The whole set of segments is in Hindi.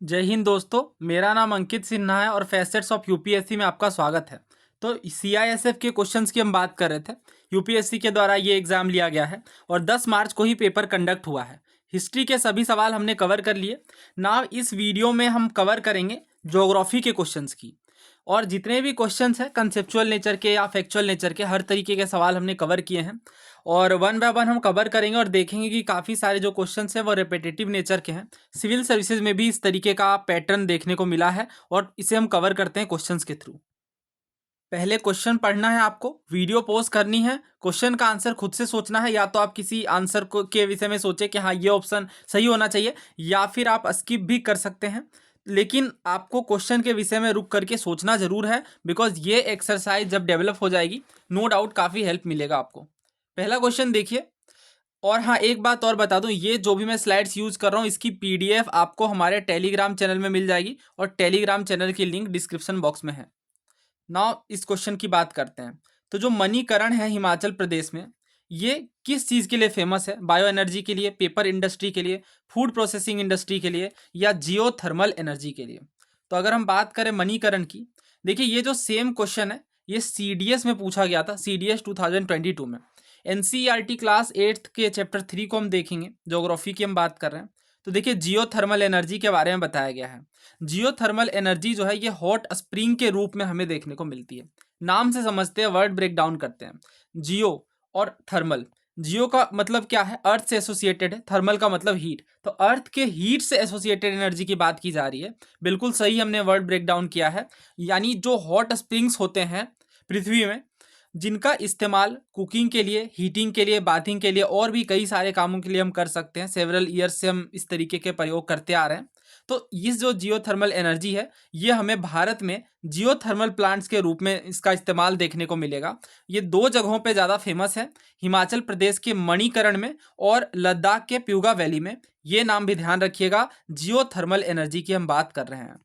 जय हिंद दोस्तों। मेरा नाम अंकित सिन्हा है और फैसेट्स ऑफ यूपीएससी में आपका स्वागत है। तो सीआईएसएफ के क्वेश्चंस की हम बात कर रहे थे। यूपीएससी के द्वारा ये एग्जाम लिया गया है और 10 मार्च को ही पेपर कंडक्ट हुआ है। हिस्ट्री के सभी सवाल हमने कवर कर लिए। नाउ इस वीडियो में हम कवर करेंगे ज्योग्राफी के क्वेश्चंस की, और जितने भी क्वेश्चंस हैं कंसेप्चुअल नेचर के या फैक्चुअल नेचर के, हर तरीके के सवाल हमने कवर किए हैं और वन बाय वन हम कवर करेंगे और देखेंगे कि काफ़ी सारे जो क्वेश्चंस हैं वो रिपीटेटिव नेचर के हैं। सिविल सर्विसेज में भी इस तरीके का पैटर्न देखने को मिला है और इसे हम कवर करते हैं क्वेश्चंस के थ्रू। पहले क्वेश्चन पढ़ना है आपको, वीडियो पॉज करनी है, क्वेश्चन का आंसर खुद से सोचना है। या तो आप किसी आंसर को के विषय में सोचें कि हाँ ये ऑप्शन सही होना चाहिए, या फिर आप स्किप भी कर सकते हैं, लेकिन आपको क्वेश्चन के विषय में रुक करके सोचना जरूर है, बिकॉज ये एक्सरसाइज जब डेवलप हो जाएगी नो डाउट काफ़ी हेल्प मिलेगा आपको। पहला क्वेश्चन देखिए। और हाँ, एक बात और बता दूं, ये जो भी मैं स्लाइड्स यूज कर रहा हूँ इसकी पीडीएफ आपको हमारे टेलीग्राम चैनल में मिल जाएगी और टेलीग्राम चैनल की लिंक डिस्क्रिप्शन बॉक्स में है। नाउ इस क्वेश्चन की बात करते हैं। तो जो मणिकरण है हिमाचल प्रदेश में, ये किस चीज़ के लिए फेमस है? बायो एनर्जी के लिए, पेपर इंडस्ट्री के लिए, फूड प्रोसेसिंग इंडस्ट्री के लिए, या जियोथर्मल एनर्जी के लिए? तो अगर हम बात करें मणिकरण की, देखिए ये जो सेम क्वेश्चन है ये सीडीएस में पूछा गया था, सीडीएस 2022 में। एनसीईआरटी क्लास 8 के चैप्टर 3 को हम देखेंगे, ज्योग्राफी की हम बात कर रहे हैं। तो देखिए जियोथर्मल एनर्जी के बारे में बताया गया है। जियोथर्मल एनर्जी जो है ये हॉट स्प्रिंग के रूप में हमें देखने को मिलती है। नाम से समझते हैं, वर्ड ब्रेक डाउन करते हैं। जियो और थर्मल, जियो का मतलब क्या है? अर्थ से एसोसिएटेड है, थर्मल का मतलब हीट। तो अर्थ के हीट से एसोसिएटेड एनर्जी की बात की जा रही है। बिल्कुल सही हमने वर्ड ब्रेक डाउन किया है। यानी जो हॉट स्प्रिंग्स होते हैं पृथ्वी में, जिनका इस्तेमाल कुकिंग के लिए, हीटिंग के लिए, बाथिंग के लिए और भी कई सारे कामों के लिए हम कर सकते हैं। सेवरल ईयर्स से हम इस तरीके के प्रयोग करते आ रहे हैं। तो इस जो जियोथर्मल एनर्जी है ये हमें भारत में जियोथर्मल प्लांट्स के रूप में इसका इस्तेमाल देखने को मिलेगा। ये दो जगहों पे ज़्यादा फेमस है, हिमाचल प्रदेश के मणिकरण में और लद्दाख के प्यूगा वैली में। ये नाम भी ध्यान रखिएगा, जियोथर्मल एनर्जी की हम बात कर रहे हैं।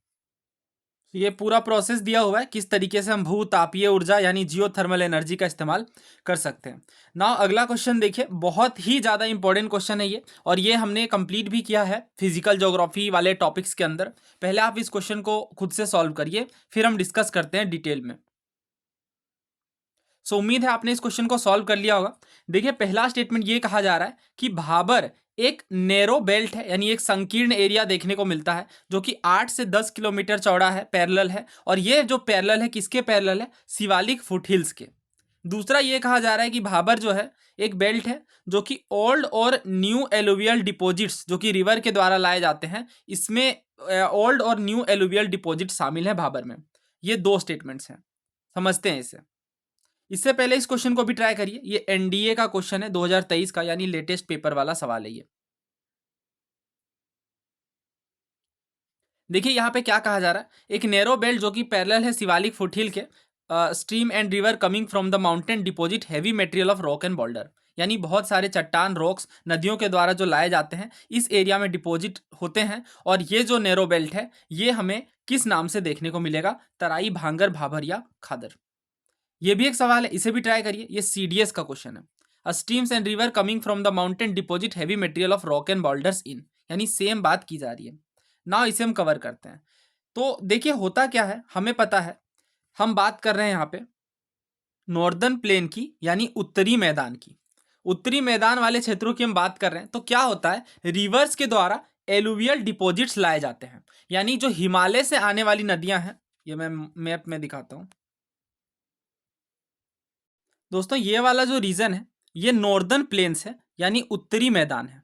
ये पूरा प्रोसेस दिया हुआ है किस तरीके से हम भूतापीय ऊर्जा यानी जियोथर्मल एनर्जी का इस्तेमाल कर सकते हैं। नाउ अगला क्वेश्चन देखिए, बहुत ही ज़्यादा इंपॉर्टेंट क्वेश्चन है ये, और ये हमने कंप्लीट भी किया है फिजिकल ज्योग्राफी वाले टॉपिक्स के अंदर। पहले आप इस क्वेश्चन को खुद से सॉल्व करिए, फिर हम डिस्कस करते हैं डिटेल में। सो उम्मीद है आपने इस क्वेश्चन को सॉल्व कर लिया होगा। देखिए पहला स्टेटमेंट ये कहा जा रहा है कि भाबर एक नैरो बेल्ट है, यानी एक संकीर्ण एरिया देखने को मिलता है जो कि 8 से 10 किलोमीटर चौड़ा है, पैरेलल है। और ये जो पैरेलल है किसके पैरेलल है? शिवालिक फुटहिल्स के। दूसरा ये कहा जा रहा है कि भाबर जो है एक बेल्ट है जो कि ओल्ड और न्यू एलुवियल डिपॉजिट्स जो कि रिवर के द्वारा लाए जाते हैं, इसमें ओल्ड और न्यू एलुवियल डिपॉजिट शामिल है भाबर में। ये दो स्टेटमेंट्स हैं, समझते हैं इसे। इससे पहले इस क्वेश्चन को भी ट्राई करिए, ये एनडीए का क्वेश्चन है 2023 का, यानी लेटेस्ट पेपर वाला सवाल है ये। देखिए यहाँ पे क्या कहा जा रहा है, एक नैरो बेल्ट जो कि पैरेलल है शिवालिक फुटहिल के, stream and river coming from the mountain deposit heavy material of rock and boulder. यानी बहुत सारे चट्टान, रॉक्स नदियों के द्वारा जो लाए जाते हैं इस एरिया में डिपॉजिट होते हैं। और ये जो नैरो बेल्ट है ये हमें किस नाम से देखने को मिलेगा? तराई, भांगर, भाभर या खादर। ये भी एक सवाल है, इसे भी ट्राई करिए। ये सीडीएस का क्वेश्चन है। Streams and river coming from the mountain deposit heavy material of rock and boulders in, यानी सेम बात की जा रही है। ना इसे हम कवर करते हैं। तो देखिए होता क्या है, हमें पता है, हम बात कर रहे हैं यहाँ पे नॉर्दर्न प्लेन की, यानी उत्तरी मैदान की। उत्तरी मैदान वाले क्षेत्रों की हम बात कर रहे हैं। तो क्या होता है, रिवर्स के द्वारा एलुवियल डिपॉजिट्स लाए जाते हैं। यानी जो हिमालय से आने वाली नदियां हैं, ये मैं मैप में दिखाता हूं दोस्तों। ये वाला जो रीजन है ये नॉर्दर्न प्लेन्स है, यानी उत्तरी मैदान है।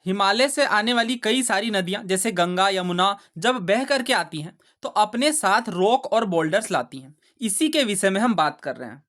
हिमालय से आने वाली कई सारी नदियां जैसे गंगा, यमुना जब बह करके आती हैं तो अपने साथ रॉक और बोल्डर्स लाती हैं। इसी के विषय में हम बात कर रहे हैं।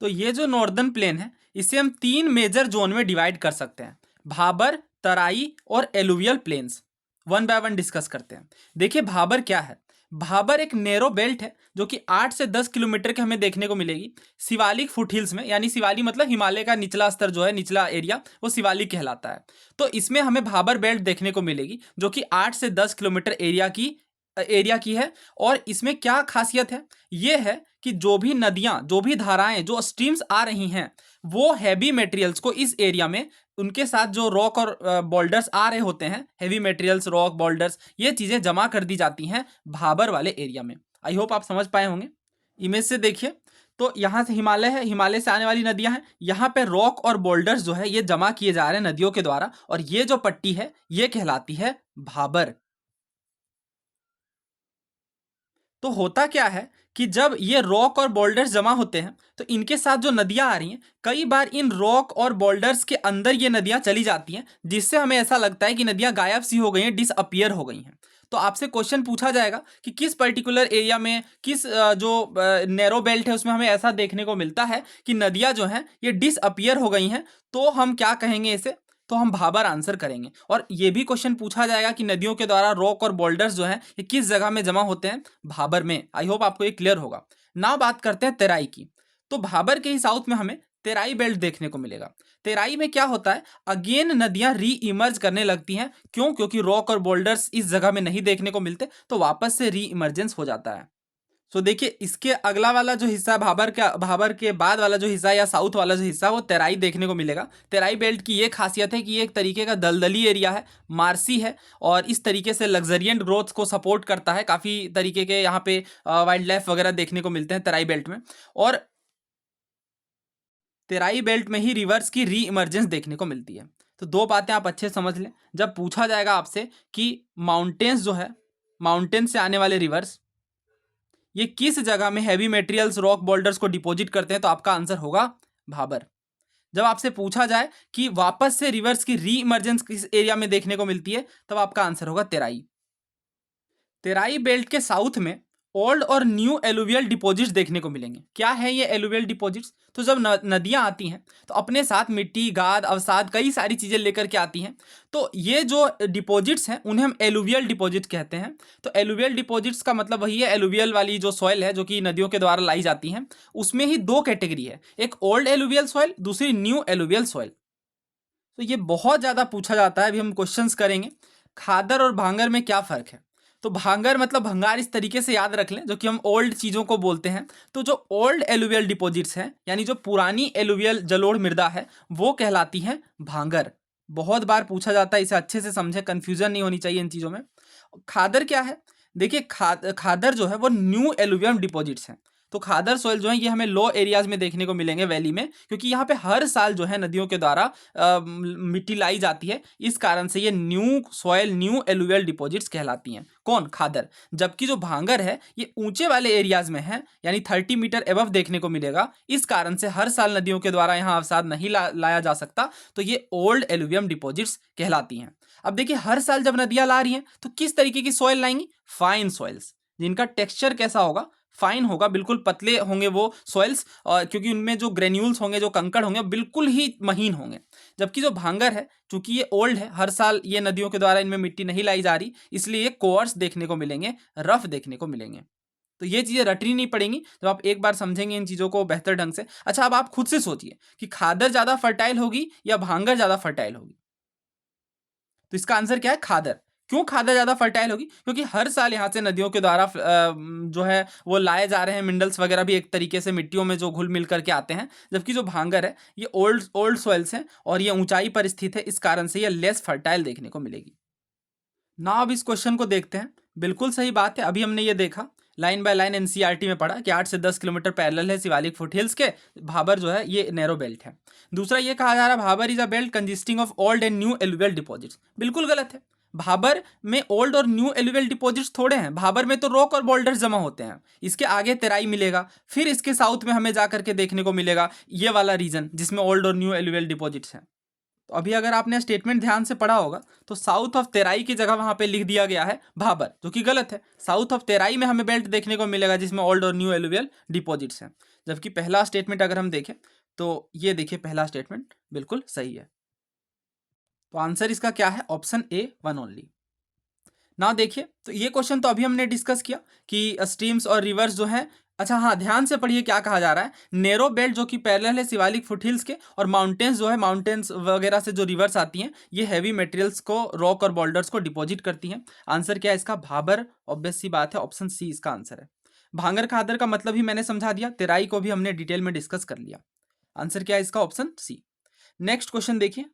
तो ये जो नॉर्दर्न प्लेन है इसे हम 3 मेजर जोन में डिवाइड कर सकते हैं, भाबर, तराई और alluvial plains. One by one discuss करते हैं। देखिए भाबर क्या है? भाबर एक नैरो बेल्ट है जो कि 8 से 10 किलोमीटर के हमें देखने को मिलेगी शिवालिक फुटहिल्स में। यानी शिवाली मतलब हिमालय का निचला स्तर जो है, निचला एरिया, वो शिवालिक कहलाता है। तो इसमें हमें भाबर बेल्ट देखने को मिलेगी जो कि 8 से 10 किलोमीटर एरिया की है। और इसमें क्या खासियत है? ये है कि जो भी नदियां, जो भी धाराएं, जो स्ट्रीम्स आ रही हैं वो हैवी मटेरियल्स को इस एरिया में उनके साथ जो रॉक और बोल्डर्स आ रहे होते हैं, हेवी मटेरियल्स, रॉक, बोल्डर्स, ये चीज़ें जमा कर दी जाती हैं भाबर वाले एरिया में। आई होप आप समझ पाए होंगे। इमेज से देखिए, तो यहाँ से हिमालय है, हिमालय से आने वाली नदियां हैं, यहाँ पे रॉक और बोल्डर्स जो है ये जमा किए जा रहे हैं नदियों के द्वारा, और ये जो पट्टी है ये कहलाती है भाबर। तो होता क्या है कि जब ये रॉक और बोल्डर्स जमा होते हैं तो इनके साथ जो नदियां आ रही हैं, कई बार इन रॉक और बोल्डर्स के अंदर ये नदियां चली जाती हैं, जिससे हमें ऐसा लगता है कि नदियां गायब सी हो गई हैं, डिसअपियर हो गई हैं। तो आपसे क्वेश्चन पूछा जाएगा कि किस पर्टिकुलर एरिया में, किस जो नैरो बेल्ट है उसमें हमें ऐसा देखने को मिलता है कि नदियां जो हैं ये डिसअपियर हो गई हैं, तो हम क्या कहेंगे इसे? तो हम भाबर आंसर करेंगे। और ये भी क्वेश्चन पूछा जाएगा कि नदियों के द्वारा रॉक और बोल्डर्स जो हैं ये किस जगह में जमा होते हैं? भाबर में। आई होप आपको ये क्लियर होगा। नाउ बात करते हैं तेराई की। तो भाबर के ही साउथ में हमें तेराई बेल्ट देखने को मिलेगा। तेराई में क्या होता है, अगेन नदियां री इमर्ज करने लगती हैं। क्यों? क्योंकि रॉक और बोल्डर्स इस जगह में नहीं देखने को मिलते, तो वापस से री इमर्जेंस हो जाता है। तो देखिए, इसके अगला वाला जो हिस्सा, भाबर के बाद वाला जो हिस्सा या साउथ वाला जो हिस्सा, वो तेराई देखने को मिलेगा। तेराई बेल्ट की ये खासियत है कि ये एक तरीके का दलदली एरिया है, मार्सी है, और इस तरीके से लग्जरियंट ग्रोथ को सपोर्ट करता है। काफ़ी तरीके के यहाँ पे वाइल्ड लाइफ वगैरह देखने को मिलते हैं तेराई बेल्ट में। और तेराई बेल्ट में ही रिवर्स की री इमर्जेंस देखने को मिलती है। तो दो बातें आप अच्छे समझ लें। जब पूछा जाएगा आपसे कि माउंटेन्स जो है, माउंटेन से आने वाले रिवर्स ये किस जगह में हैवी मटेरियल्स, रॉक, बोल्डर्स को डिपॉजिट करते हैं, तो आपका आंसर होगा भाबर। जब आपसे पूछा जाए कि वापस से रिवर्स की री इमर्जेंस किस एरिया में देखने को मिलती है, तब आपका आंसर होगा तेराई। तेराई बेल्ट के साउथ में ओल्ड और न्यू एलुवियल डिपॉजिट्स देखने को मिलेंगे। क्या है ये एलुवियल डिपॉजिट्स? तो जब नदियां आती हैं तो अपने साथ मिट्टी, गाद, अवसाद, कई सारी चीज़ें लेकर के आती हैं। तो ये जो डिपॉजिट्स हैं उन्हें हम एलुवियल डिपॉजिट कहते हैं। तो एलुवियल डिपॉजिट्स का मतलब वही है, एलुवियल वाली जो सॉइल है जो कि नदियों के द्वारा लाई जाती हैं, उसमें ही दो कैटेगरी है, एक ओल्ड एलुवियल सॉइल, दूसरी न्यू एलुवियल सॉइल। तो ये बहुत ज़्यादा पूछा जाता है। अभी हम क्वेश्चंस करेंगे। खादर और भांगर में क्या फ़र्क है? तो भांगर मतलब भंगार, इस तरीके से याद रख लें, जो कि हम ओल्ड चीज़ों को बोलते हैं। तो जो ओल्ड एलुवियल डिपॉजिट्स हैं, यानी जो पुरानी एलुवियल जलोढ़ मृदा है, वो कहलाती हैं भांगर। बहुत बार पूछा जाता है, इसे अच्छे से समझे, कन्फ्यूजन नहीं होनी चाहिए इन चीज़ों में। खादर क्या है? देखिए, खादर जो है वो न्यू एलुवियम डिपॉजिट्स हैं। तो खादर सॉइल जो है ये हमें लो एरियाज में देखने को मिलेंगे, वैली में, क्योंकि यहाँ पे हर साल जो है नदियों के द्वारा मिट्टी लाई जाती है। इस कारण से ये new soil, new alluvial deposits कहलाती हैं। कौन? खादर। जबकि जो भांगर है ये ऊंचे वाले एरियाज में है, यानी 30 मीटर एबव देखने को मिलेगा। इस कारण से हर साल नदियों के द्वारा यहाँ अवसाद नहीं लाया जा सकता, तो ये ओल्ड एलुवियम डिपॉजिट्स कहलाती हैं। अब देखिए, हर साल जब नदियां ला रही हैं तो किस तरीके की सॉइल लाएंगी? फाइन सॉइल्स, जिनका टेक्सचर कैसा होगा? फाइन होगा, बिल्कुल पतले होंगे वो सॉइल्स, क्योंकि उनमें जो ग्रेन्यूल्स होंगे, जो कंकड़ होंगे, बिल्कुल ही महीन होंगे। जबकि जो भांगर है, चूंकि ये ओल्ड है, हर साल ये नदियों के द्वारा इनमें मिट्टी नहीं लाई जा रही, इसलिए ये कोअर्स देखने को मिलेंगे, रफ देखने को मिलेंगे। तो ये चीज़ें रटनी नहीं पड़ेंगी जब आप एक बार समझेंगे इन चीज़ों को बेहतर ढंग से। अच्छा, अब आप खुद से सोचिए कि खादर ज़्यादा फर्टाइल होगी या भांगर ज़्यादा फर्टाइल होगी? तो इसका आंसर क्या है? खादर। क्यों खादर ज़्यादा फर्टाइल होगी? क्योंकि हर साल यहाँ से नदियों के द्वारा जो है वो लाए जा रहे हैं, मिनरल्स वगैरह भी एक तरीके से मिट्टियों में जो घुल मिल करके आते हैं। जबकि जो भांगर है ये ओल्ड ओल्ड सॉइल्स हैं और ये ऊंचाई पर स्थित है, इस कारण से ये लेस फर्टाइल देखने को मिलेगी। ना अब इस क्वेश्चन को देखते हैं। बिल्कुल सही बात है। अभी हमने ये देखा, लाइन बाय लाइन एनसीईआरटी में पढ़ा कि 8 से 10 किलोमीटर पैरेलल है शिवालिक फुटहिल्स के। भाबर जो है ये नैरो बेल्ट है। दूसरा ये कहा जा रहा है Bhabar is a belt consisting of old and new alluvial deposits. बिल्कुल गलत है। भाबर में ओल्ड और न्यू एलुवियल डिपॉजिट्स थोड़े हैं। भाबर में तो रॉक और बोल्डर्स जमा होते हैं। इसके आगे तेराई मिलेगा, फिर इसके साउथ में हमें जा करके देखने को मिलेगा ये वाला रीजन जिसमें ओल्ड और न्यू एलुवियल डिपॉजिट्स हैं। तो अभी अगर आपने स्टेटमेंट ध्यान से पढ़ा होगा तो साउथ ऑफ तेराई की जगह वहां पे लिख दिया गया है भाबर, जो कि गलत है। साउथ ऑफ तेराई में हमें बेल्ट देखने को मिलेगा जिसमें ओल्ड और न्यू एलुवियल डिपॉजिट्स हैं। जबकि पहला स्टेटमेंट अगर हम देखें तो ये देखिए, पहला स्टेटमेंट बिल्कुल सही है। तो आंसर इसका क्या है? Option A, one only. ना देखिए, तो ये क्वेश्चन तो अभी हमने डिस्कस किया कि स्ट्रीम्स और रिवर्स जो है। अच्छा हाँ, ध्यान से पढ़िए क्या कहा जा रहा है। नेरो बेल्ट जो कि पैरेलल है शिवालिक फुटहिल्स के, और माउंटेन्स जो है, माउंटेन्स वगैरह से जो रिवर्स आती हैं, ये हैवी मटेरियल्स को, रॉक और बोल्डर्स को डिपॉजिट करती हैं। आंसर क्या है इसका? भाबर। ऑब्वियस सी बात है, ऑप्शन सी इसका आंसर है। भांगर खादर का मतलब ही मैंने समझा दिया, तेराई को भी हमने डिटेल में डिस्कस कर लिया। आंसर क्या है इसका? Option C. नेक्स्ट क्वेश्चन देखिए।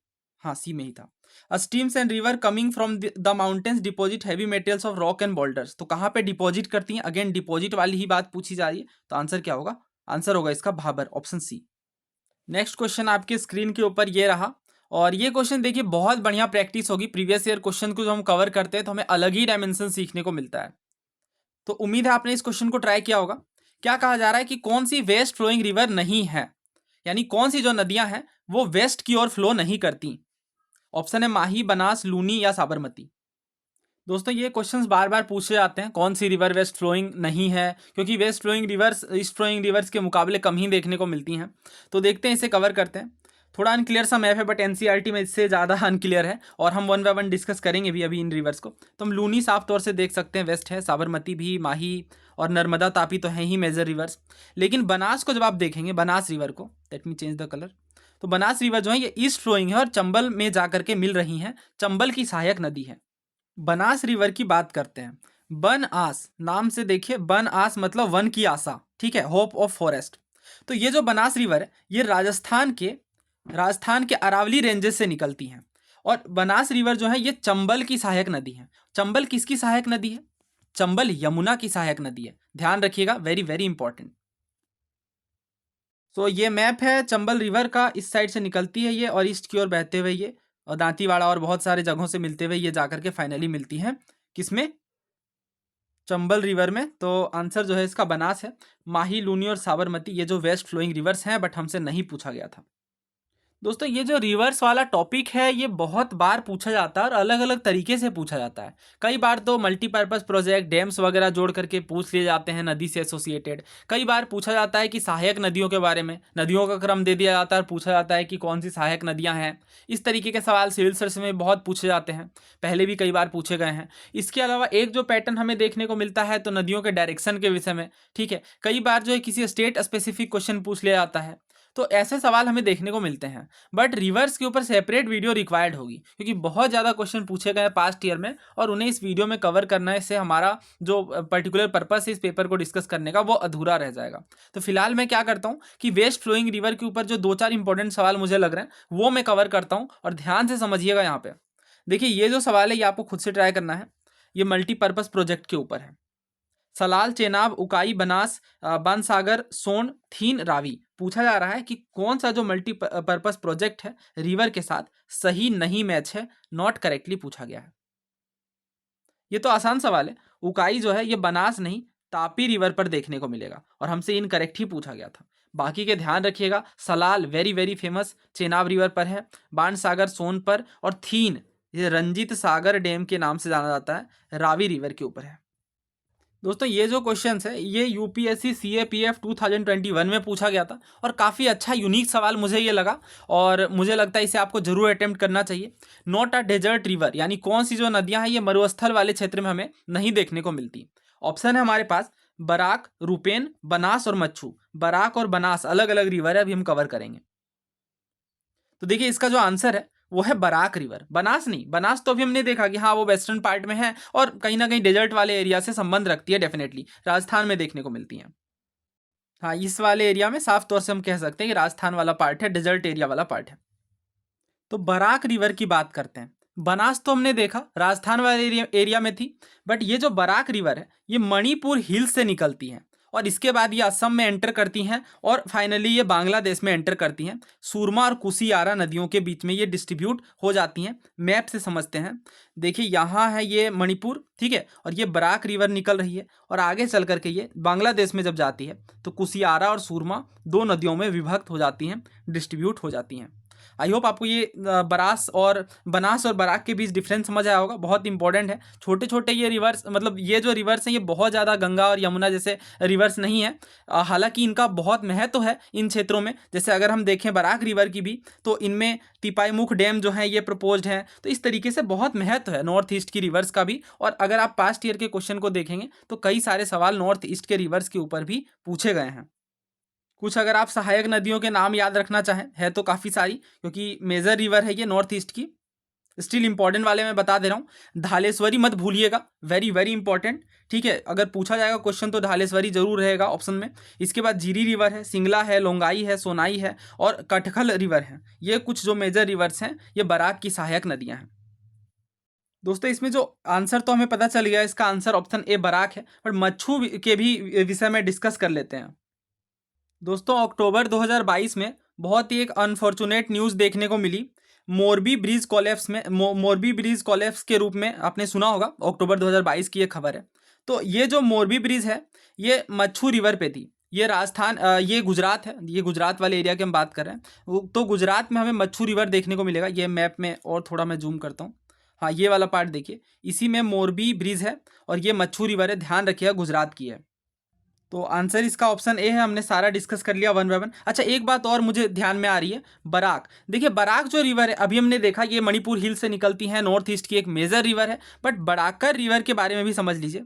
हाँ, सी में ही था। A streams and river coming from the mountains deposit heavy materials of rock and boulders. तो कहाँ पे डिपॉजिट करती हैं? अगेन डिपॉजिट वाली ही बात पूछी जा रही है, तो आंसर क्या होगा? आंसर होगा इसका Bhabar, option C. Next question आपके स्क्रीन के ऊपर ये रहा, और ये क्वेश्चन देखिए बहुत बढ़िया प्रैक्टिस होगी। प्रीवियस ईयर क्वेश्चन को जो हम कवर करते हैं तो हमें अलग ही डायमेंशन सीखने को मिलता है। तो उम्मीद है आपने इस क्वेश्चन को ट्राई किया होगा। क्या कहा जा रहा है कि कौन सी वेस्ट फ्लोइंग रिवर नहीं है, यानी कौन सी जो नदियां हैं वो वेस्ट की ओर फ्लो नहीं करती। ऑप्शन है माही, बनास, लूनी या साबरमती। दोस्तों ये क्वेश्चंस बार बार पूछे जाते हैं, कौन सी रिवर वेस्ट फ्लोइंग नहीं है, क्योंकि west flowing rivers east flowing rivers के मुकाबले कम ही देखने को मिलती हैं। तो देखते हैं, इसे कवर करते हैं। थोड़ा अनक्लियर सा मैप है, बट एनसीईआरटी में इससे ज़्यादा अनक्लियर है, और हम वन बाय वन डिस्कस करेंगे भी अभी इन रिवर्स को। तो हम लूनी साफ तौर से देख सकते हैं वेस्ट है, साबरमती भी, माही और नर्मदा तापी तो हैं ही मेजर रिवर्स। लेकिन बनास को जब आप देखेंगे, बनास रिवर को, let me change the colour, तो बनास रिवर जो है ये ईस्ट फ्लोइंग है और चंबल में जाकर के मिल रही हैं, चंबल की सहायक नदी है। बनास रिवर की बात करते हैं। बन आस नाम से देखिए, बन आस मतलब वन की आशा, ठीक है, होप ऑफ फॉरेस्ट। तो ये जो बनास रिवर है ये राजस्थान के अरावली रेंजेस से निकलती हैं, और बनास रिवर जो है ये चंबल की सहायक नदी है। चंबल किसकी सहायक नदी है? चंबल यमुना की सहायक नदी है, ध्यान रखिएगा, वेरी वेरी इंपॉर्टेंट। तो ये मैप है चंबल रिवर का, इस साइड से निकलती है ये और ईस्ट की ओर बहते हुए ये, और दांतीवाड़ा और बहुत सारे जगहों से मिलते हुए ये जाकर के फाइनली मिलती है किसमें? चंबल रिवर में। तो आंसर जो है इसका बनास है। माही, लूनी और साबरमती ये जो वेस्ट फ्लोइंग रिवर्स हैं, बट हमसे नहीं पूछा गया था। दोस्तों ये जो रिवर्स वाला टॉपिक है ये बहुत बार पूछा जाता है और अलग अलग तरीके से पूछा जाता है। कई बार तो मल्टीपर्पज़ प्रोजेक्ट, डैम्स वगैरह जोड़ करके पूछ लिए जाते हैं नदी से एसोसिएटेड। कई बार पूछा जाता है कि सहायक नदियों के बारे में, नदियों का क्रम दे दिया जाता है और पूछा जाता है कि कौन सी सहायक नदियाँ हैं। इस तरीके के सवाल सिविल सर्विस में बहुत पूछे जाते हैं, पहले भी कई बार पूछे गए हैं। इसके अलावा एक जो पैटर्न हमें देखने को मिलता है तो नदियों के डायरेक्शन के विषय में, ठीक है, कई बार जो है किसी स्टेट स्पेसिफिक क्वेश्चन पूछ लिया जाता है। तो ऐसे सवाल हमें देखने को मिलते हैं, बट रिवर्स के ऊपर सेपरेट वीडियो रिक्वायर्ड होगी, क्योंकि बहुत ज़्यादा क्वेश्चन पूछे गए पास्ट ईयर में और उन्हें इस वीडियो में कवर करने से हमारा जो पर्टिकुलर पर्पस है इस पेपर को डिस्कस करने का वो अधूरा रह जाएगा। तो फिलहाल मैं क्या करता हूँ कि वेस्ट फ्लोइंग रिवर के ऊपर जो दो चार इंपॉर्टेंट सवाल मुझे लग रहे हैं वो मैं कवर करता हूँ, और ध्यान से समझिएगा। यहाँ पे देखिए, ये जो सवाल है ये आपको खुद से ट्राई करना है। ये मल्टीपर्पज़ प्रोजेक्ट के ऊपर है। सलाल, चेनाब, उकाई, बनास, बाणसागर, सोन, थीन, रावी। पूछा जा रहा है कि कौन सा जो मल्टीपर्पज प्रोजेक्ट है रिवर के साथ सही नहीं मैच है, नॉट करेक्टली पूछा गया है। ये तो आसान सवाल है। उकाई जो है ये बनास नहीं तापी रिवर पर देखने को मिलेगा, और हमसे इनकरेक्ट ही पूछा गया था। बाकी के ध्यान रखिएगा। Salal very very famous Chenab river पर है, बाणसागर सोन पर, और थीन ये रंजीत सागर डैम के नाम से जाना जाता है, रावी रिवर के ऊपर है। दोस्तों ये जो क्वेश्चंस है ये यूपीएससी सीएपीएफ 2021 में पूछा गया था, और काफ़ी अच्छा यूनिक सवाल मुझे ये लगा, और मुझे लगता है इसे आपको जरूर अटेम्प्ट करना चाहिए। नॉट अ डेजर्ट रिवर, यानी कौन सी जो नदियां हैं ये मरुस्थल वाले क्षेत्र में हमें नहीं देखने को मिलती। ऑप्शन है हमारे पास बराक, रूपेन, बनास और मच्छू। बराक और बनास अलग अलग रिवर है, अभी हम कवर करेंगे। तो देखिए इसका जो आंसर है वो है बराक रिवर, बनास नहीं। बनास तो अभी हमने देखा कि हाँ वो वेस्टर्न पार्ट में है और कहीं ना कहीं डेजर्ट वाले एरिया से संबंध रखती है, डेफिनेटली राजस्थान में देखने को मिलती हैं। हाँ, इस वाले एरिया में साफ तौर से हम कह सकते हैं कि राजस्थान वाला पार्ट है, डेजर्ट एरिया वाला पार्ट है। तो बराक रिवर की बात करते हैं। बनास तो हमने देखा राजस्थान वाले एरिया में थी, बट ये जो बराक रिवर है ये मणिपुर हिल्स से निकलती है, और इसके बाद ये असम में एंटर करती हैं, और फाइनली ये बांग्लादेश में एंटर करती हैं। सुरमा और कुशियारा नदियों के बीच में ये डिस्ट्रीब्यूट हो जाती हैं। मैप से समझते हैं। देखिए यहाँ है ये मणिपुर, ठीक है, और ये बराक रिवर निकल रही है, और आगे चल करके ये बांग्लादेश में जब जाती है तो कुशियारा और सुरमा दो नदियों में विभक्त हो जाती हैं, डिस्ट्रीब्यूट हो जाती हैं। आई होप आपको ये बनास और बराक के बीच डिफरेंस समझ आया होगा, बहुत इंपॉर्टेंट है। छोटे छोटे ये रिवर्स, मतलब ये जो रिवर्स हैं ये बहुत ज़्यादा गंगा और यमुना जैसे रिवर्स नहीं है, हालांकि इनका बहुत महत्व है इन क्षेत्रों में। जैसे अगर हम देखें बराक रिवर की भी, तो इनमें तिपाईमुख डैम जो है ये प्रपोज्ड है, तो इस तरीके से बहुत महत्व है नॉर्थ ईस्ट की रिवर्स का भी। और अगर आप पास्ट ईयर के क्वेश्चन को देखेंगे तो कई सारे सवाल नॉर्थ ईस्ट के रिवर्स के ऊपर भी पूछे गए हैं। कुछ अगर आप सहायक नदियों के नाम याद रखना चाहें, है तो काफ़ी सारी, क्योंकि मेजर रिवर है ये नॉर्थ ईस्ट की। स्टिल इंपॉर्टेंट वाले मैं बता दे रहा हूँ। धालेश्वरी मत भूलिएगा, वेरी वेरी इंपॉर्टेंट, ठीक है। अगर पूछा जाएगा क्वेश्चन तो धालेश्वरी जरूर रहेगा ऑप्शन में। इसके बाद जीरी रिवर है, सिंगला है, लोंगाई है, सोनाई है और कटखल रिवर है। ये कुछ जो मेजर रिवर्स हैं, ये बराक की सहायक नदियाँ हैं। दोस्तों इसमें जो आंसर तो हमें पता चल गया, इसका आंसर ऑप्शन ए बराक है, पर मच्छू के भी विषय में डिस्कस कर लेते हैं। दोस्तों अक्टूबर 2022 में बहुत ही एक अनफॉर्चुनेट न्यूज़ देखने को मिली। मोरबी ब्रिज कोलैप्स में, मोरबी ब्रिज कोलैप्स के रूप में आपने सुना होगा, अक्टूबर 2022 की ये खबर है। तो ये जो मोरबी ब्रिज है, ये मच्छू रिवर पे थी। ये राजस्थान, ये गुजरात है, ये गुजरात वाले एरिया की हम बात कर रहे हैं। तो गुजरात में हमें मच्छू रिवर देखने को मिलेगा। ये मैप में और थोड़ा मैं जूम करता हूँ। हाँ, ये वाला पार्ट देखिए, इसी में मोरबी ब्रिज है और ये मच्छू रिवर है, ध्यान रखिएगा गुजरात की है। तो आंसर इसका ऑप्शन ए है। हमने सारा डिस्कस कर लिया वन बाय वन। अच्छा, एक बात और मुझे ध्यान में आ रही है, बराक। देखिए बराक जो रिवर है, अभी हमने देखा ये मणिपुर हिल से निकलती है, नॉर्थ ईस्ट की एक मेजर रिवर है। बट बड़ाकर रिवर के बारे में भी समझ लीजिए।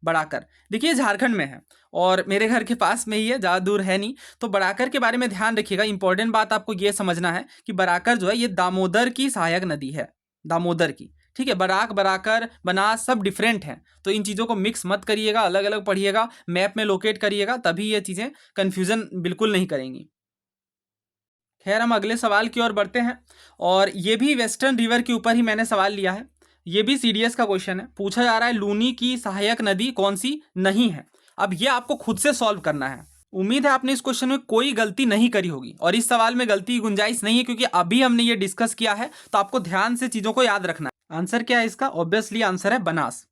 बड़ाकर देखिए झारखंड में है और मेरे घर के पास में ही है, ज़्यादा दूर है नहीं। तो बड़ाकर के बारे में ध्यान रखिएगा। इंपॉर्टेंट बात आपको ये समझना है कि बड़ाकर जो है ये दामोदर की सहायक नदी है, दामोदर की, ठीक है। बराक, बराकर, बनास सब डिफरेंट हैं, तो इन चीज़ों को मिक्स मत करिएगा, अलग अलग पढ़िएगा, मैप में लोकेट करिएगा, तभी ये चीज़ें कन्फ्यूज़न बिल्कुल नहीं करेंगी। खैर हम अगले सवाल की ओर बढ़ते हैं, और ये भी वेस्टर्न रिवर के ऊपर ही मैंने सवाल लिया है। ये भी सीडीएस का क्वेश्चन है। पूछा जा रहा है लूनी की सहायक नदी कौन सी नहीं है। अब ये आपको खुद से सॉल्व करना है। उम्मीद है आपने इस क्वेश्चन में कोई गलती नहीं करी होगी, और इस सवाल में गलती की गुंजाइश नहीं है, क्योंकि अभी हमने ये डिस्कस किया है। तो आपको ध्यान से चीज़ों को याद रखना है। आंसर क्या है इसका? ऑब्वियसली आंसर है बनास।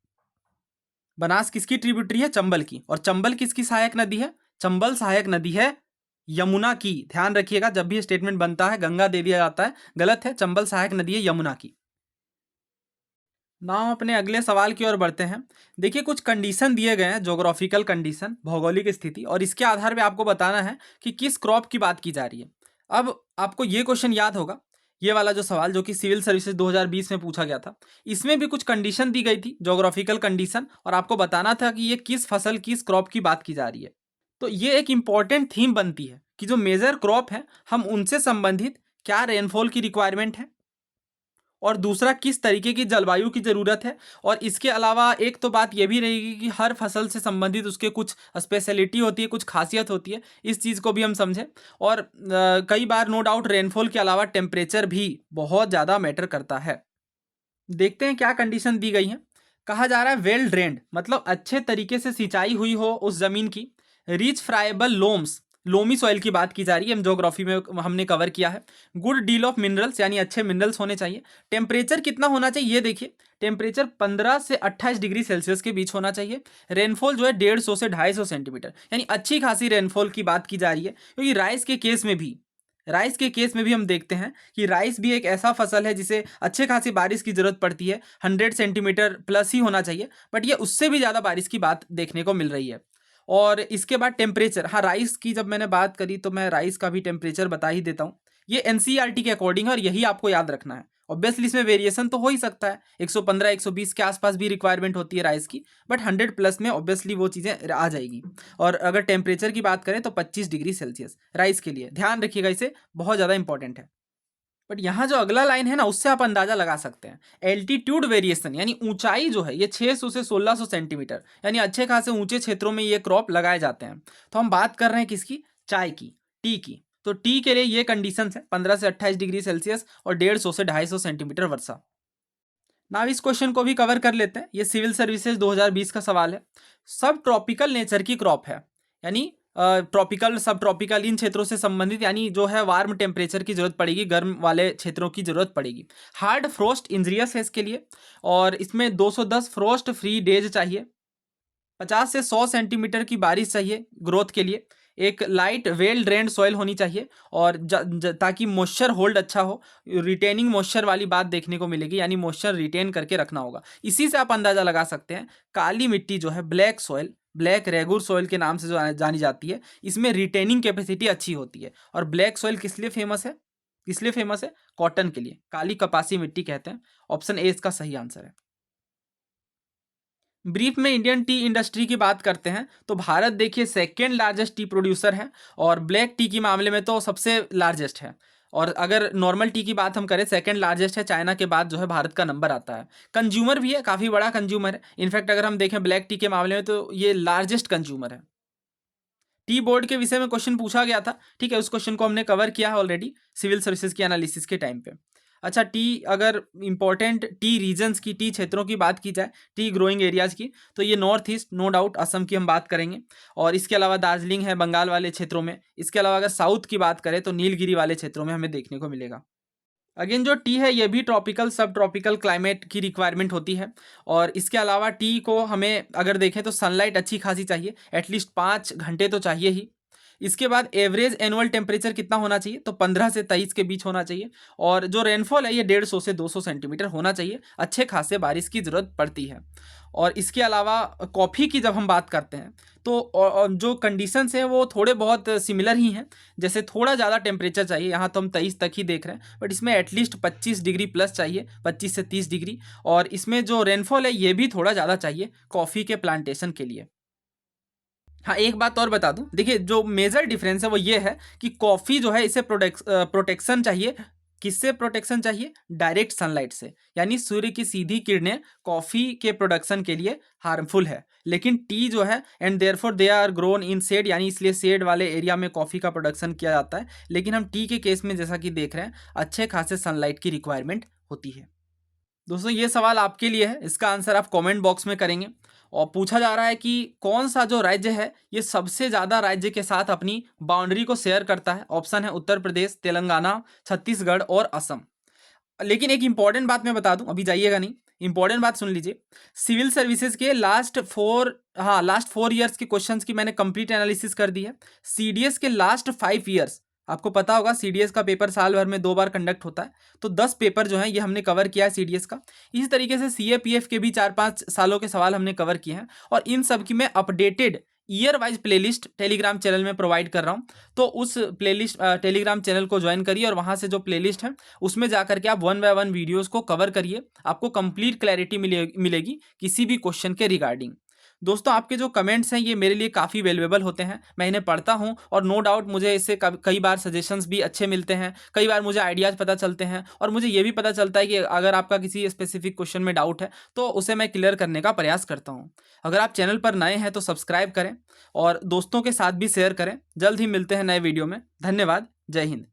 बनास किसकी ट्रिब्यूटरी है? चंबल की। और चंबल किसकी सहायक नदी है? चंबल सहायक नदी है यमुना की। ध्यान रखिएगा, जब भी स्टेटमेंट बनता है गंगा दे दिया जाता है, गलत है। चंबल सहायक नदी है यमुना की। नाउ अपने अगले सवाल की ओर बढ़ते हैं। देखिए कुछ कंडीशन दिए गए हैं, ज्योग्राफिकल कंडीशन, भौगोलिक स्थिति, और इसके आधार पे आपको बताना है कि किस क्रॉप की बात की जा रही है। अब आपको ये क्वेश्चन याद होगा, ये वाला जो सवाल जो कि सिविल सर्विसेज 2020 में पूछा गया था, इसमें भी कुछ कंडीशन दी गई थी, ज्योग्राफिकल कंडीशन, और आपको बताना था कि ये किस फसल, किस क्रॉप की बात की जा रही है। तो ये एक इंपॉर्टेंट थीम बनती है कि जो मेजर क्रॉप है, हम उनसे संबंधित क्या रेनफॉल की रिक्वायरमेंट है, और दूसरा किस तरीके की जलवायु की ज़रूरत है। और इसके अलावा एक तो बात ये भी रहेगी कि हर फसल से संबंधित उसके कुछ स्पेशलिटी होती है, कुछ खासियत होती है, इस चीज़ को भी हम समझें। और कई बार नो डाउट रेनफॉल के अलावा टेम्परेचर भी बहुत ज़्यादा मैटर करता है। देखते हैं क्या कंडीशन दी गई है। कहा जा रहा है वेल ड्रेन्ड, मतलब अच्छे तरीके से सिंचाई हुई हो उस ज़मीन की। रिच फ्राइबल लोम्स, लोमी सॉइल की बात की जा रही है, हम ज्योग्राफी में हमने कवर किया है। गुड डील ऑफ मिनरल्स, यानी अच्छे मिनरल्स होने चाहिए। टेम्परेचर कितना होना चाहिए ये देखिए, टेम्परेचर 15 से 28 डिग्री सेल्सियस के बीच होना चाहिए। रेनफॉल जो है 150 से 250 सेंटीमीटर, यानी अच्छी खासी रेनफॉल की बात की जा रही है। क्योंकि राइस के केस में भी हम देखते हैं कि राइस भी एक ऐसा फसल है जिसे अच्छे खासी बारिश की ज़रूरत पड़ती है, 100 सेंटीमीटर प्लस ही होना चाहिए, बट ये उससे भी ज़्यादा बारिश की बात देखने को मिल रही है। और इसके बाद टेम्परेचर, हाँ राइस की जब मैंने बात करी तो मैं राइस का भी टेम्परेचर बता ही देता हूँ। ये एनसीईआरटी के अकॉर्डिंग है, और यही आपको याद रखना है। ऑब्वियसली इसमें वेरिएशन तो हो ही सकता है, 115 120 के आसपास भी रिक्वायरमेंट होती है राइस की, बट 100 प्लस में ऑब्वियसली वो चीज़ें आ जाएगी। और अगर टेम्परेचर की बात करें तो 25 डिग्री सेल्सियस राइस के लिए, ध्यान रखिएगा, इसे बहुत ज़्यादा इंपॉर्टेंट है। बट यहाँ जो अगला लाइन है ना, उससे आप अंदाजा लगा सकते हैं। एल्टीट्यूड वेरिएशन, यानी ऊंचाई जो है ये 600 से 1600 सेंटीमीटर, यानी अच्छे खासे ऊंचे क्षेत्रों में ये क्रॉप लगाए जाते हैं। तो हम बात कर रहे हैं किसकी? चाय की, टी की। तो टी के लिए ये कंडीशंस है, 15 से 28 डिग्री सेल्सियस और 150 से 250 सेंटीमीटर वर्षा। ना इस क्वेश्चन को भी कवर कर लेते हैं, ये सिविल सर्विसेज 2020 का सवाल है। सब ट्रॉपिकल नेचर की क्रॉप है, यानी ट्रॉपिकल, सब ट्रॉपिकल इन क्षेत्रों से संबंधित, यानी जो है वार्म टेम्परेचर की जरूरत पड़ेगी, गर्म वाले क्षेत्रों की जरूरत पड़ेगी। हार्ड फ्रोस्ट इंजरियस है इसके लिए, और इसमें 210 फ्रोस्ट फ्री डेज चाहिए। 50 से 100 सेंटीमीटर की बारिश चाहिए ग्रोथ के लिए। एक लाइट वेल ड्रेन्ड सॉइल होनी चाहिए, और ताकि मॉइस्चर होल्ड अच्छा हो, रिटेनिंग मॉइस्चर वाली बात देखने को मिलेगी, यानी मॉइस्चर रिटेन करके रखना होगा। इसी से आप अंदाजा लगा सकते हैं। काली मिट्टी जो है, black soil, black regur soil के नाम से जो जानी जाती है, इसमें रिटेनिंग कैपेसिटी अच्छी होती है। और ब्लैक सॉइल किस लिए फेमस है? किस लिए फेमस है? कॉटन के लिए, काली कपासी मिट्टी कहते हैं। ऑप्शन ए इसका सही आंसर है। ब्रीफ में इंडियन टी इंडस्ट्री की बात करते हैं तो भारत देखिए सेकेंड लार्जेस्ट टी प्रोड्यूसर है, और ब्लैक टी के मामले में तो सबसे लार्जेस्ट है। और अगर नॉर्मल टी की बात हम करें, सेकंड लार्जेस्ट है, चाइना के बाद जो है भारत का नंबर आता है। कंज्यूमर भी है, काफ़ी बड़ा कंज्यूमर है। इनफैक्ट अगर हम देखें ब्लैक टी के मामले में तो ये लार्जेस्ट कंज्यूमर है। टी बोर्ड के विषय में क्वेश्चन पूछा गया था, ठीक है, उस क्वेश्चन को हमने कवर किया है ऑलरेडी सिविल सर्विसेज की एनालिसिस के टाइम पे। अच्छा, टी अगर इंपॉर्टेंट टी रीजन्स की, टी क्षेत्रों की बात की जाए, टी ग्रोइंग एरियाज की, तो ये north east, no doubt Assam की हम बात करेंगे, और इसके अलावा दार्जिलिंग है बंगाल वाले क्षेत्रों में। इसके अलावा अगर साउथ की बात करें तो नीलगिरी वाले क्षेत्रों में हमें देखने को मिलेगा। अगेन जो टी है ये भी ट्रॉपिकल सब ट्रॉपिकल क्लाइमेट की रिक्वायरमेंट होती है, और इसके अलावा टी को हमें अगर देखें तो सनलाइट अच्छी खासी चाहिए, एटलीस्ट 5 घंटे तो चाहिए ही। इसके बाद एवरेज एनुअल टेम्परेचर कितना होना चाहिए, तो 15 से 23 के बीच होना चाहिए, और जो रेनफॉल है ये 150 से 200 सेंटीमीटर होना चाहिए। अच्छे खासे बारिश की ज़रूरत पड़ती है। और इसके अलावा कॉफ़ी की जब हम बात करते हैं तो जो कंडीशंस हैं वो थोड़े बहुत सिमिलर ही हैं। जैसे थोड़ा ज़्यादा टेम्परेचर चाहिए, यहाँ तो हम 23 तक ही देख रहे हैं, बट इसमें एटलीस्ट 25 डिग्री प्लस चाहिए, 25 से 30 डिग्री। और इसमें जो रेनफॉल है ये भी थोड़ा ज़्यादा चाहिए कॉफ़ी के प्लांटेशन के लिए। हाँ, एक बात और बता दूं, देखिए जो मेजर डिफरेंस है वो ये है कि कॉफ़ी जो है इसे प्रोटेक्शन चाहिए। किससे प्रोटेक्शन चाहिए? डायरेक्ट सनलाइट से, यानी सूर्य की सीधी किरणें कॉफ़ी के प्रोडक्शन के लिए हार्मफुल है। लेकिन टी जो है, and therefore they are grown in shade, यानी इसलिए शेड वाले एरिया में कॉफ़ी का प्रोडक्शन किया जाता है। लेकिन हम टी के केस में जैसा कि देख रहे हैं, अच्छे खासे सनलाइट की रिक्वायरमेंट होती है। दोस्तों ये सवाल आपके लिए है, इसका आंसर आप कमेंट बॉक्स में करेंगे। और पूछा जा रहा है कि कौन सा जो राज्य है ये सबसे ज़्यादा राज्य के साथ अपनी बाउंड्री को शेयर करता है। ऑप्शन है उत्तर प्रदेश, तेलंगाना, छत्तीसगढ़ और असम। लेकिन एक इंपॉर्टेंट बात मैं बता दूं, अभी जाइएगा नहीं, इंपॉर्टेंट बात सुन लीजिए। सिविल सर्विसेज के लास्ट 4 ईयर्स के क्वेश्चंस की मैंने कंप्लीट एनालिसिस कर दी है। सीडीएस के लास्ट 5 ईयर्स, आपको पता होगा सीडीएस का पेपर साल भर में 2 बार कंडक्ट होता है, तो 10 पेपर जो हैं ये हमने कवर किया है सीडीएस का। इसी तरीके से सीएपीएफ के भी 4-5 सालों के सवाल हमने कवर किए हैं, और इन सब की मैं updated year wise playlist Telegram channel में प्रोवाइड कर रहा हूँ। तो उस प्लेलिस्ट टेलीग्राम चैनल को ज्वाइन करिए, और वहाँ से जो प्लेलिस्ट है उसमें जाकर के आप 1 बाय 1 वीडियोस को कवर करिए। आपको कंप्लीट क्लैरिटी मिलेगी किसी भी क्वेश्चन के रिगार्डिंग। दोस्तों आपके जो कमेंट्स हैं ये मेरे लिए काफ़ी वैल्यूएबल होते हैं, मैं इन्हें पढ़ता हूँ, और नो डाउट मुझे इससे कई बार सजेशंस भी अच्छे मिलते हैं, कई बार मुझे आइडियाज़ पता चलते हैं, और मुझे ये भी पता चलता है कि अगर आपका किसी स्पेसिफिक क्वेश्चन में डाउट है तो उसे मैं क्लियर करने का प्रयास करता हूँ। अगर आप चैनल पर नए हैं तो सब्सक्राइब करें, और दोस्तों के साथ भी शेयर करें। जल्द ही मिलते हैं नए वीडियो में। धन्यवाद। जय हिंद।